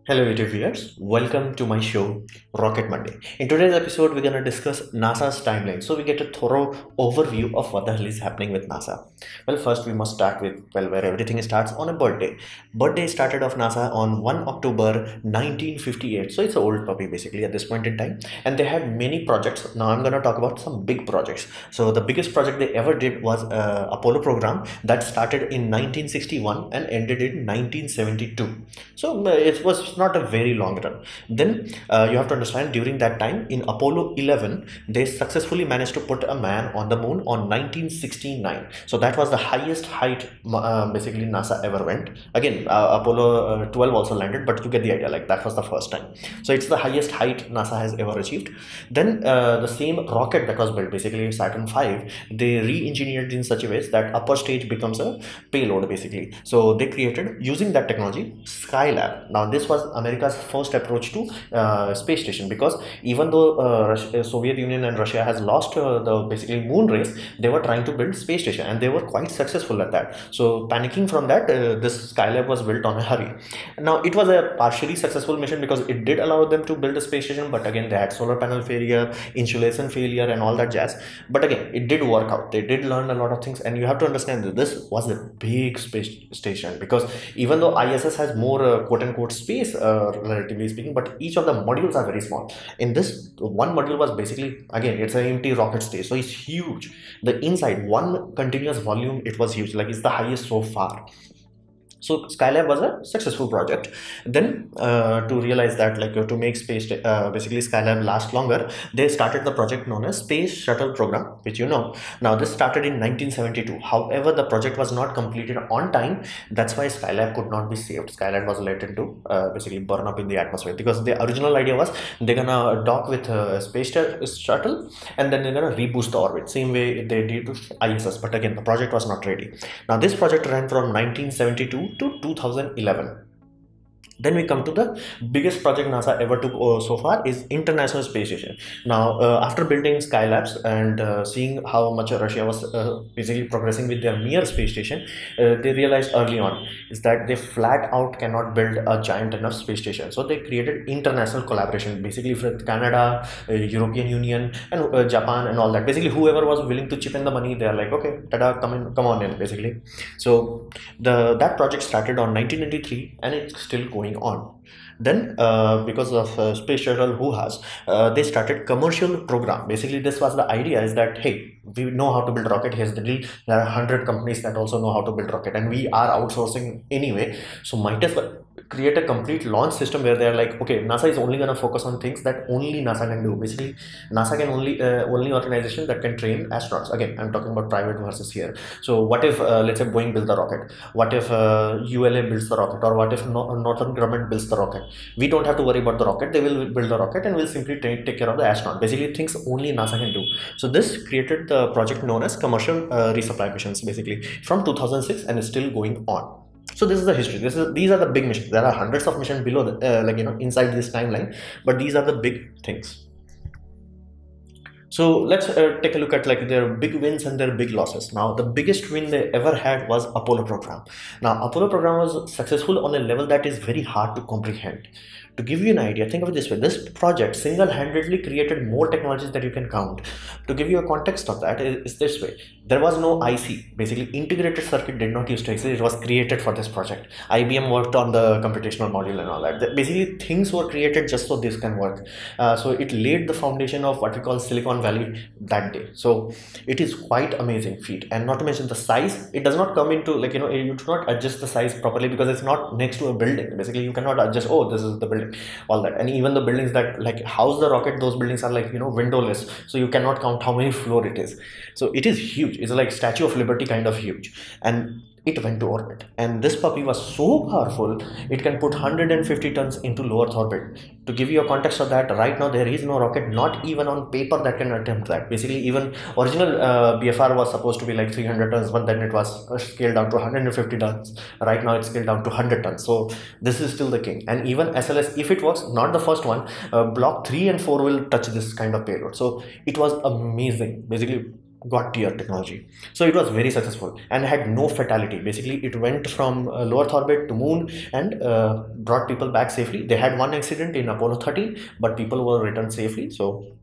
Hello YouTube viewers, welcome to my show Rocket Monday. In today's episode, we're going to discuss NASA's timeline. So we get a thorough overview of what the hell is happening with NASA. Well, first we must start with, where everything starts on a birthday. Birthday started of NASA on 1 October 1958. So it's an old puppy basically at this point in time. And they had many projects. Now I'm going to talk about some big projects. So the biggest project they ever did was Apollo program that started in 1961 and ended in 1972. So it was not a very long run. Then you have to understand during that time in Apollo 11 they successfully managed to put a man on the moon on 1969. So that was the highest height basically NASA ever went. Again Apollo 12 also landed, but you get the idea, like that was the first time. So it's the highest height NASA has ever achieved. Then the same rocket that was built, basically Saturn V, they re-engineered in such a way that upper stage becomes a payload basically. So they created using that technology Skylab. Now this was America's first approach to space station, because even though Soviet Union and Russia has lost the basically moon race, they were trying to build space station and they were quite successful at that. So panicking from that, this Skylab was built on a hurry. Now it was a partially successful mission because it did allow them to build a space station, but again they had solar panel failure, insulation failure and all that jazz. But again it did work out. They did learn a lot of things, and you have to understand that this was a big space station, because even though ISS has more quote-unquote space relatively speaking, but each of the modules are very small. In this one module was basically, again, it's an empty rocket stage, so it's huge. The inside one continuous volume, it was huge, like it's the highest so far. So Skylab was a successful project. Then to realize that, like to make space basically Skylab last longer, they started the project known as Space Shuttle Program, which you know. Now this started in 1972. However, the project was not completed on time. That's why Skylab could not be saved. Skylab was let into basically burn up in the atmosphere, because the original idea was they're gonna dock with a space shuttle and then they're gonna reboost the orbit, same way they did to ISS. But again, the project was not ready. Now this project ran from 1972 to 2011. Then we come to the biggest project NASA ever took so far is International Space Station. Now, after building Skylabs and seeing how much Russia was basically progressing with their Mir space station, they realized early on is that they flat out cannot build a giant enough space station. So they created international collaboration, basically with Canada, European Union, and Japan and all that. Basically, whoever was willing to chip in the money, they are like, okay, tada, come on in, basically. So that project started on 1993 and it's still going on. Then because of space shuttle who has they started commercial program. Basically this was the idea, is that hey, we know how to build rocket, here's the deal, there are 100 companies that also know how to build rocket and we are outsourcing anyway, so might as well create a complete launch system where they're like, okay, NASA is only going to focus on things that only NASA can do. Basically NASA can only organization that can train astronauts. Again, I'm talking about private versus here. So what if let's say Boeing builds the rocket, what if ULA builds the rocket, or what if northern government builds the rocket? We don't have to worry about the rocket, they will build the rocket and we'll simply take care of the astronaut. Basically things only NASA can do. So this created the project known as commercial resupply missions, basically from 2006, and is still going on. So this is the history. These are the big missions. There are hundreds of missions below like inside this timeline, but these are the big things. So let's take a look at like their big wins and their big losses. Now the biggest win they ever had was Apollo program. Now Apollo program was successful on a level that is very hard to comprehend. To give you an idea, think of it this way: this project single-handedly created more technologies that you can count. To give you a context of that is this way: there was no IC, basically integrated circuit did not used to exist. It was created for this project. IBM worked on the computational module and all that. Basically things were created just so this can work. So it laid the foundation of what we call Silicon Valley that day. So it is quite amazing feat, and not to mention the size. It does not come into like you do not adjust the size properly because it's not next to a building. Basically you cannot adjust, oh, this is the building, all that. And even the buildings that like house the rocket, those buildings are like windowless, so you cannot count how many floor it is. So it is huge. It's like Statue of Liberty kind of huge, and it went to orbit. And this puppy was so powerful, it can put 150 tons into low Earth orbit. To give you a context of that, right now there is no rocket, not even on paper, that can attempt that. Basically even original BFR was supposed to be like 300 tons, but then it was scaled down to 150 tons. Right now it's scaled down to 100 tons. So this is still the king. And even SLS, if it works, not the first one, block 3 and 4 will touch this kind of payload. So it was amazing. Basically god tier technology. So it was very successful and had no fatality. Basically, it went from low Earth orbit to moon and brought people back safely. They had one accident in Apollo 13, but people were returned safely. So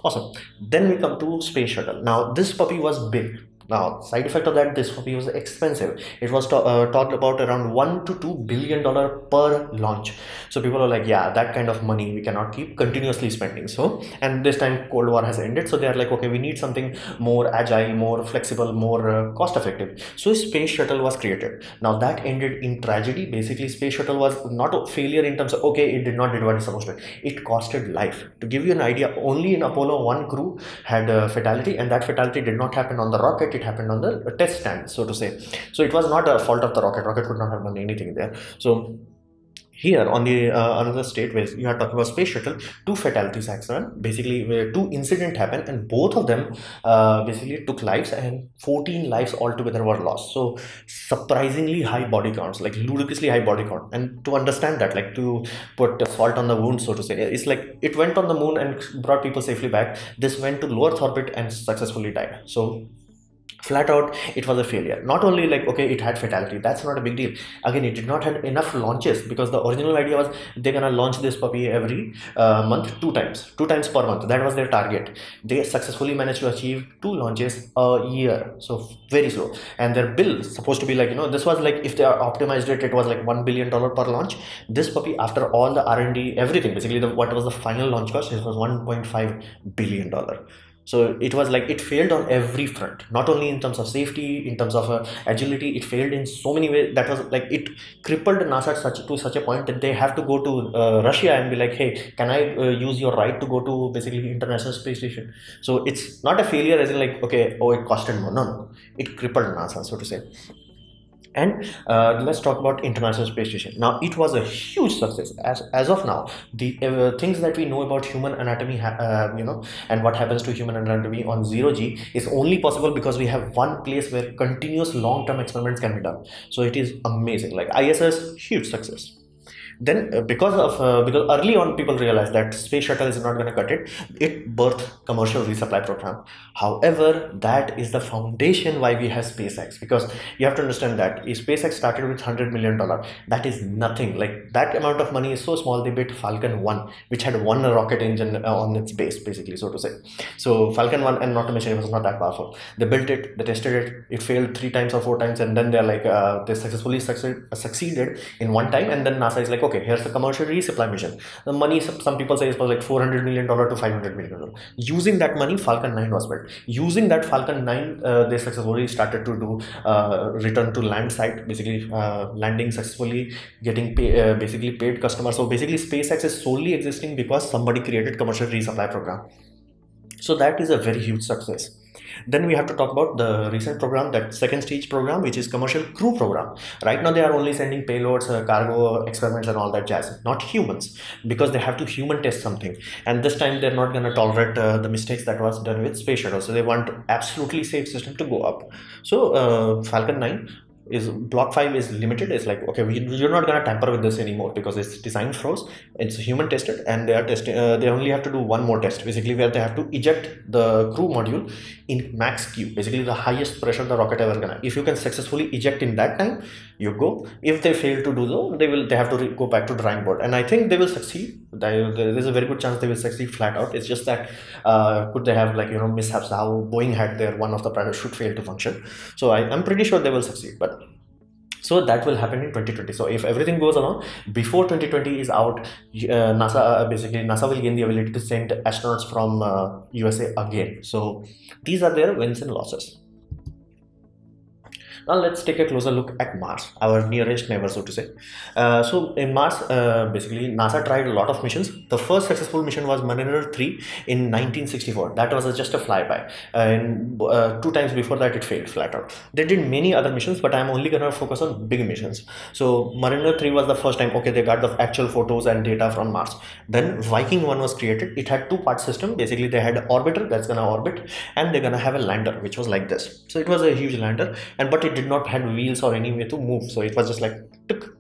awesome. Then we come to space shuttle. Now this puppy was big. Now side effect of that, this puppy was expensive. It was talked about around $1 to $2 billion per launch. So people are like, yeah, that kind of money we cannot keep continuously spending. So, and this time Cold War has ended, so they are like, okay, we need something more agile, more flexible, more cost effective. So space shuttle was created. Now that ended in tragedy. Basically, space shuttle was not a failure in terms of, okay, it did not did what it's supposed to. It costed life. To give you an idea, only in Apollo 1 crew had a fatality, and that fatality did not happen on the rocket. It happened on the test stand, so to say. So it was not a fault of the rocket could not have done anything there. So here on the another state where you are talking about space shuttle, two fatalities happened. Basically, where two incidents happened, and both of them basically took lives, and 14 lives altogether were lost. So surprisingly high body counts, like ludicrously high body count. And to understand that, like to put salt on the wound, so to say, it's like it went on the moon and brought people safely back. This went to low Earth orbit and successfully died. So flat out it was a failure. Not only like, okay, it had fatality, that's not a big deal. Again, it did not have enough launches, because the original idea was they're gonna launch this puppy every month, two times per month. That was their target. They successfully managed to achieve 2 launches a year, so very slow. And their bill supposed to be like, this was like, if they are optimized it was like $1 billion per launch. This puppy, after all the R&D, everything, basically what was the final launch cost, it was $1.5 billion. So it was like it failed on every front, not only in terms of safety, in terms of agility. It failed in so many ways. That was like it crippled NASA to such a point that they have to go to Russia and be like, hey, can I use your right to go to basically International Space Station? So it's not a failure as in like, okay, oh, it costed more. No, it crippled NASA, so to say. And let's talk about International Space Station. Now it was a huge success. As of now, the things that we know about human anatomy, and what happens to human anatomy on 0G is only possible because we have one place where continuous long-term experiments can be done. So it is amazing. Like ISS, huge success. Then because early on people realized that space shuttle is not going to cut it birthed commercial resupply program. However, that is the foundation why we have SpaceX, because you have to understand that if SpaceX started with $100 million, that is nothing. Like that amount of money is so small. They built Falcon 1, which had one rocket engine on its base, basically, so to say. So Falcon 1, and not to mention it was not that powerful. They built it, they tested it, it failed 3 times or 4 times, and then they're like they successfully succeeded in 1 time, and then NASA is like, okay, here's the commercial resupply mission. The money, some people say, it was like $400 million to $500 million. Using that money, Falcon 9 was built. Using that Falcon 9, they successfully started to do return to land site, basically landing successfully, getting basically paid customers. So basically SpaceX is solely existing because somebody created commercial resupply program. So that is a very huge success. Then we have to talk about the recent program, that second stage program, which is commercial crew program. Right now they are only sending payloads, cargo experiments and all that jazz, not humans, because they have to human test something. And this time they're not going to tolerate the mistakes that was done with space shuttle. So they want absolutely safe system to go up. So Falcon 9 is block 5 is limited. It's like, okay, you're not going to tamper with this anymore because it's design froze, it's human tested, and they are testing they only have to do one more test, basically, where they have to eject the crew module in max Q, basically the highest pressure the rocket ever gonna. If you can successfully eject in that time, you go. If they fail to do so, they have to go back to drawing board, and I think they will succeed. There's a very good chance they will succeed flat out. It's just that could they have, like, mishaps, how Boeing had their one of the parachute fail to function. So I'm pretty sure they will succeed, but so that will happen in 2020. So if everything goes along before 2020 is out, NASA will gain the ability to send astronauts from USA again. So these are their wins and losses. Now let's take a closer look at Mars, our nearest neighbor, so to say. So in Mars, basically NASA tried a lot of missions. The first successful mission was Mariner 3 in 1964. That was just a flyby, and 2 times before that it failed flat out. They did many other missions, but I'm only gonna focus on big missions. So Mariner 3 was the first time, okay, they got the actual photos and data from Mars. Then Viking 1 was created. It had 2-part system. Basically they had an orbiter that's gonna orbit, and they're gonna have a lander which was like this. So it was a huge lander, but it did not have wheels or any way to move, so it was just like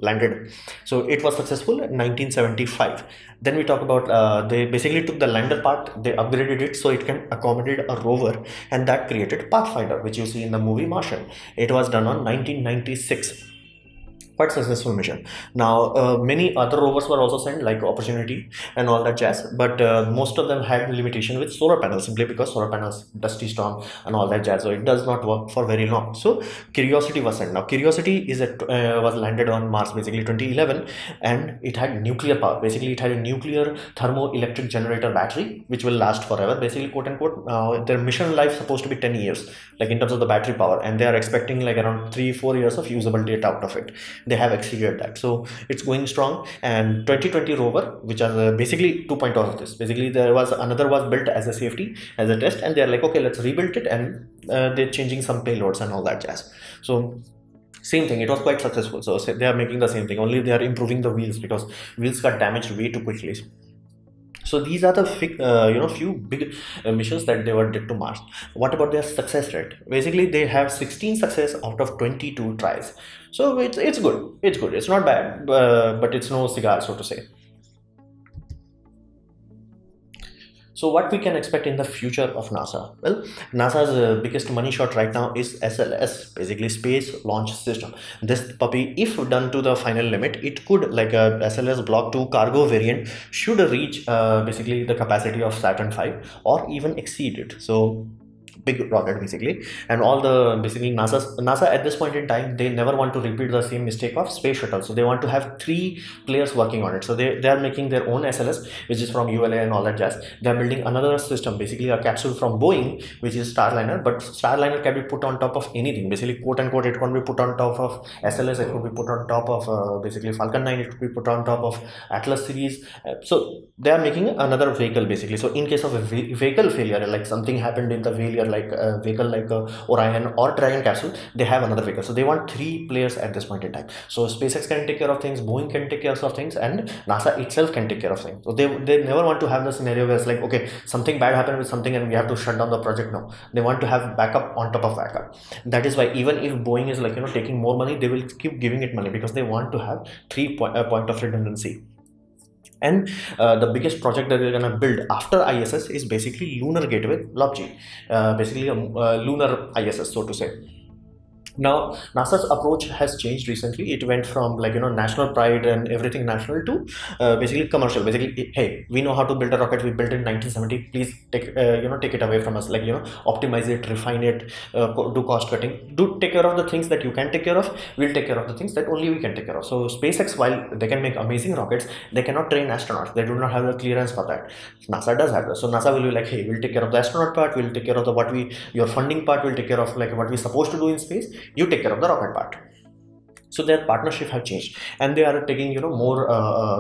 landed. So it was successful in 1975. Then we talk about they basically took the lander part, they upgraded it so it can accommodate a rover, and that created Pathfinder, which you see in the movie Martian. It was done on 1996. Quite successful mission. Now many other rovers were also sent, like Opportunity and all that jazz, but most of them had limitation with solar panels, simply because solar panels, dusty storm and all that jazz, so it does not work for very long. So Curiosity was sent. Now Curiosity was landed on Mars basically 2011, and it had nuclear power. Basically it had a nuclear thermoelectric generator battery which will last forever, basically, quote unquote. Their mission life supposed to be 10 years, like in terms of the battery power, and they are expecting like around 3-4 years of usable data out of it. They have exceeded that, so it's going strong. And 2020 rover, which are basically 2.0 of this, basically there was another was built as a safety, as a test, and they're like, okay, let's rebuild it, and they're changing some payloads and all that jazz. So same thing, it was quite successful. So they are making the same thing, only they are improving the wheels because wheels got damaged way too quickly. So these are the few big missions that they were did to Mars. What about their success rate? Basically, they have 16 success out of 22 tries. So it's good. It's good. It's not bad, but it's no cigar, so to say. So what we can expect in the future of NASA? Well, NASA's biggest money shot right now is SLS, basically Space Launch System. This puppy, if done to the final limit, it could, like a SLS Block 2 cargo variant, should reach basically the capacity of Saturn V or even exceed it. So big rocket basically. And all the basically NASA at this point in time, they never want to repeat the same mistake of space shuttle, so they want to have 3 players working on it. So they are making their own SLS, which is from ULA and all that jazz. They are building another system, basically a capsule from Boeing, which is Starliner, but Starliner can be put on top of anything, basically, quote unquote. It can be put on top of SLS, it could be put on top of basically Falcon 9, it could be put on top of Atlas series. So they are making another vehicle basically. So in case of a vehicle failure, like something happened in the failure, like a vehicle like Orion or Dragon capsule, they have another vehicle. So they want 3 players at this point in time. So SpaceX can take care of things, Boeing can take care of things, and NASA itself can take care of things. So they never want to have the scenario where it's like, okay, something bad happened with something and we have to shut down the project. No, they want to have backup on top of backup. That is why even if Boeing is like, taking more money, they will keep giving it money because they want to have 3 point of redundancy. And the biggest project that they're going to build after ISS is basically Lunar Gateway, LOBG, basically a lunar ISS, so to say. Now NASA's approach has changed recently. It went from, like, national pride and everything national to basically commercial. Basically, hey, we know how to build a rocket, we built it in 1970, please take take it away from us, like, optimize it, refine it, do cost cutting, do take care of the things that you can take care of, we'll take care of the things that only we can take care of. So SpaceX, while they can make amazing rockets, they cannot train astronauts, they do not have the clearance for that. NASA does have that. So NASA will be like, hey, we'll take care of the astronaut part, we'll take care of the your funding part, we'll take care of like what we're supposed to do in space, you take care of the rocket part. So their partnership have changed, and they are taking more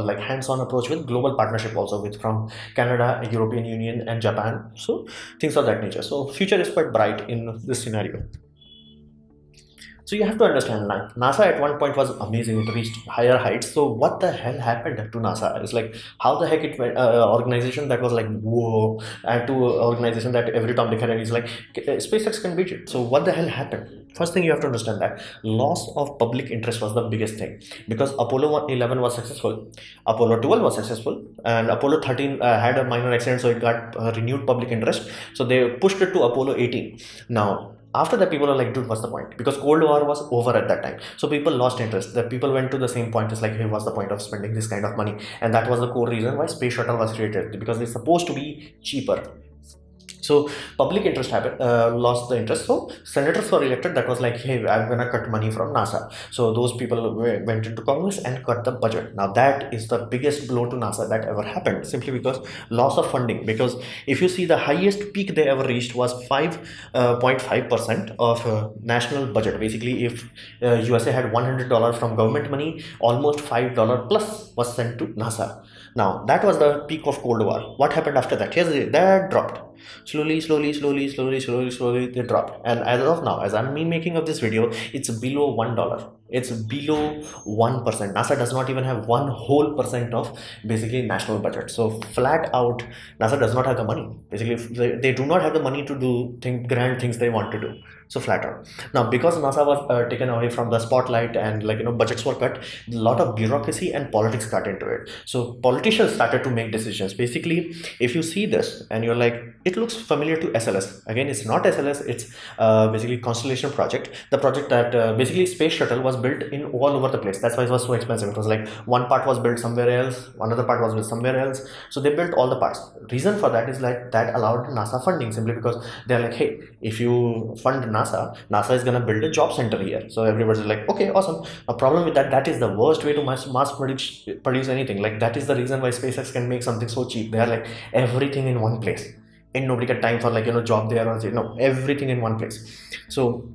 like hands-on approach with global partnership also, with from Canada, European Union and Japan. So things of that nature. So future is quite bright in this scenario. So you have to understand, like, NASA at one point was amazing, it reached higher heights. So what the hell happened to NASA? It's like, how the heck it went, organization that was like, whoa, and to organization that every Tom, Dick and Harry is like, SpaceX can beat it. So what the hell happened? First thing you have to understand that loss of public interest was the biggest thing, because Apollo 11 was successful, Apollo 12 was successful, and Apollo 13 had a minor accident, so it got renewed public interest. So they pushed it to Apollo 18. Now after that, people are like, dude, what's the point? Because Cold War was over at that time, so people lost interest. The people went to the same point. It's like, hey, what's the point of spending this kind of money? And that was the core reason why space shuttle was created, because it's supposed to be cheaper. So public interest happened, lost the interest. So senators were elected. That was like, hey, I'm gonna cut money from NASA. So those people went into Congress and cut the budget. Now that is the biggest blow to NASA that ever happened, simply because loss of funding. Because if you see, the highest peak they ever reached was 5.5% of national budget. Basically, if USA had $100 from government money, almost $5 plus was sent to NASA. Now that was the peak of Cold War. What happened after that? Here's that dropped. Slowly they dropped. And as of now, as I'm making of this video, it's below $1. It's below 1%. NASA does not even have 1 whole % of basically national budget. So flat out, NASA does not have the money. Basically, they do not have the money to do grand things they want to do. So flat out. Now, because NASA was taken away from the spotlight and budgets were cut, a lot of bureaucracy and politics got into it. So politicians started to make decisions. Basically, if you see this and you're like, it looks familiar to SLS. Again, it's not SLS. It's basically Constellation project. The project that basically space shuttle was built in all over the place. That's why it was so expensive. It was like one part was built somewhere else, another part was built somewhere else. So they built all the parts. Reason for that is like that allowed NASA funding, simply because they're like, hey, if you fund NASA is gonna build a job center here. So everybody's like, okay, awesome. A problem with that is the worst way to mass produce anything. Like that is the reason why SpaceX can make something so cheap. They are like everything in one place, and nobody got time for job there or everything in one place. So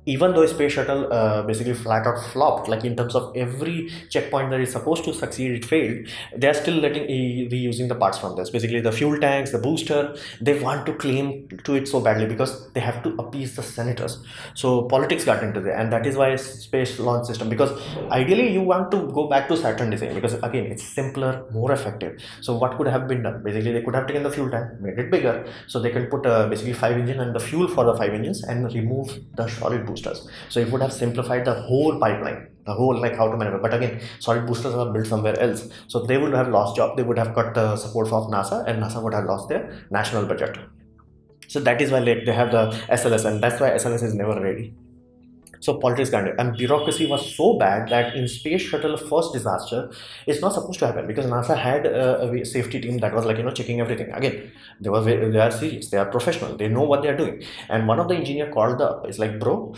even though space shuttle basically flat out flopped, like in terms of every checkpoint that is supposed to succeed, it failed. They are still reusing the parts from this. Basically, the fuel tanks, the booster, they want to claim to it so badly because they have to appease the senators. So politics got into there, and that is why space launch system. Because ideally, you want to go back to Saturn design because again, it's simpler, more effective. So what could have been done? Basically, they could have taken the fuel tank, made it bigger, so they can put basically 5 engine and the fuel for the 5 engines, and remove the solid boosters. So it would have simplified the whole pipeline, the whole like how to maneuver. But again, solid boosters are built somewhere else, so they would have lost job. They would have cut the support of NASA, and NASA would have lost their national budget. So that is why they have the SLS, and that's why SLS is never ready. So politics got it, and bureaucracy was so bad that in space shuttle first disaster, it's not supposed to happen because NASA had a safety team that was checking everything. Again, they are serious, they are professional, they know what they are doing. And one of the engineer called up, it's like, bro,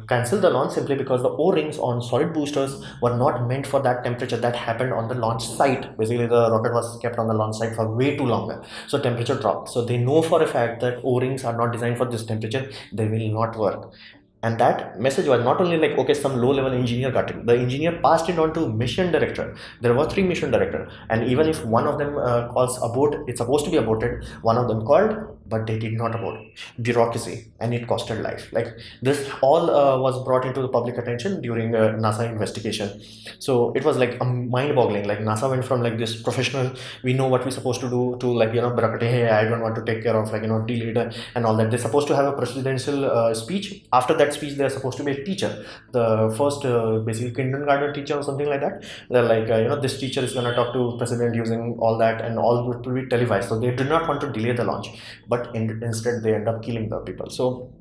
cancel the launch simply because the O-rings on solid boosters were not meant for that temperature that happened on the launch site. Basically, the rocket was kept on the launch site for way too longer, so temperature dropped. So they know for a fact that O-rings are not designed for this temperature, they will not work. And that message was not only like, okay, some low level engineer got it, the engineer passed it on to mission director. There were 3 mission director, and even if one of them calls abort, it's supposed to be aborted, one of them called, but they did not abort. Bureaucracy, and it costed life. Like this all was brought into the public attention during NASA investigation. So it was like mind boggling. Like NASA went from like this professional, we know what we're supposed to do, to like bureaucracy, hey, I don't want to take care of delete and all that. They're supposed to have a presidential speech. After that speech, they're supposed to be a teacher, the first basically kindergarten teacher or something like that. They're like this teacher is going to talk to president using all that, and all will be televised. So they did not want to delay the launch, but instead they end up killing the people. So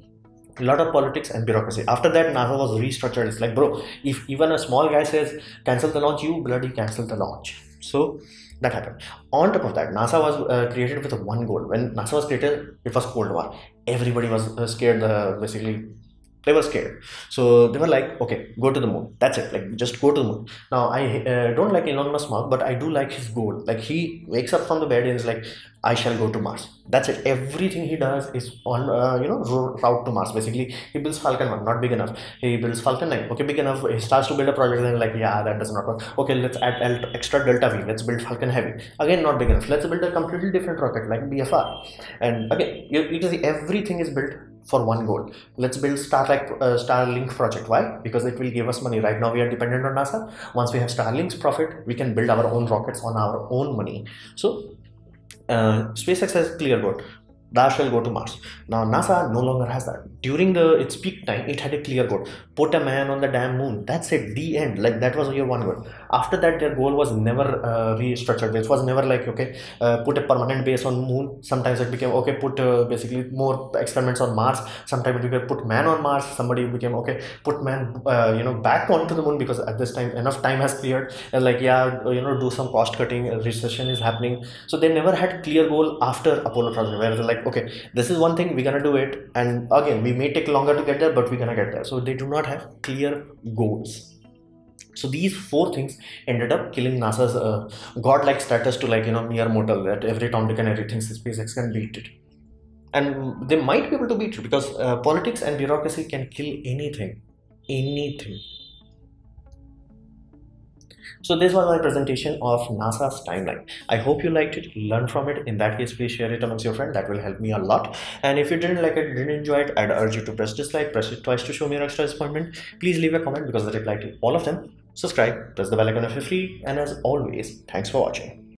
a lot of politics and bureaucracy. After that, NASA was restructured. It's like, bro, if even a small guy says cancel the launch, you bloody cancel the launch. So that happened. On top of that, NASA was created with one goal. When NASA was created, it was Cold War. Everybody was scared. Basically, they were scared. So they were like, okay, go to the moon. That's it. Like, just go to the moon. Now, I don't like Elon Musk, but I do like his goal. Like, he wakes up from the bed and is like, I shall go to Mars. That's it. Everything he does is on, route to Mars. Basically, he builds Falcon 1, not big enough. He builds Falcon 9. Okay, big enough. He starts to build a project and like, yeah, that does not work. Okay, let's add extra Delta V. Let's build Falcon Heavy. Again, not big enough. Let's build a completely different rocket like BFR. And again, you can see everything is built for one goal. Let's build Starlink project. Why? Because it will give us money. Right now we are dependent on NASA. Once we have Starlink's profit, we can build our own rockets on our own money. So SpaceX has clear goal. Thou shall go to Mars. Now NASA no longer has that. During its peak time, it had a clear goal: put a man on the damn moon. That's it. The end. Like that was your one goal. After that, their goal was never restructured. It was never like, okay, put a permanent base on moon. Sometimes it became, okay, put basically more experiments on Mars. Sometimes it became put man on Mars. Somebody became, okay, put man back onto the moon, because at this time enough time has cleared, and like, yeah, do some cost cutting. Recession is happening. So they never had clear goal after Apollo project, where they're like, okay, this is one thing, we're gonna do it, and again we may take longer to get there, but we're gonna get there. So they do not have clear goals. So these 4 things ended up killing NASA's godlike status to mere mortal, that every Tom, Dick and everything SpaceX can beat it. And they might be able to beat it, because politics and bureaucracy can kill anything. So this was my presentation of NASA's timeline. I hope you liked it, learn from it. In that case, please share it amongst your friends. That will help me a lot. And if you didn't like it, didn't enjoy it, I'd urge you to press dislike, press it twice to show me your extra disappointment. Please leave a comment because I reply to all of them. Subscribe, press the bell icon if you're free, and as always, thanks for watching.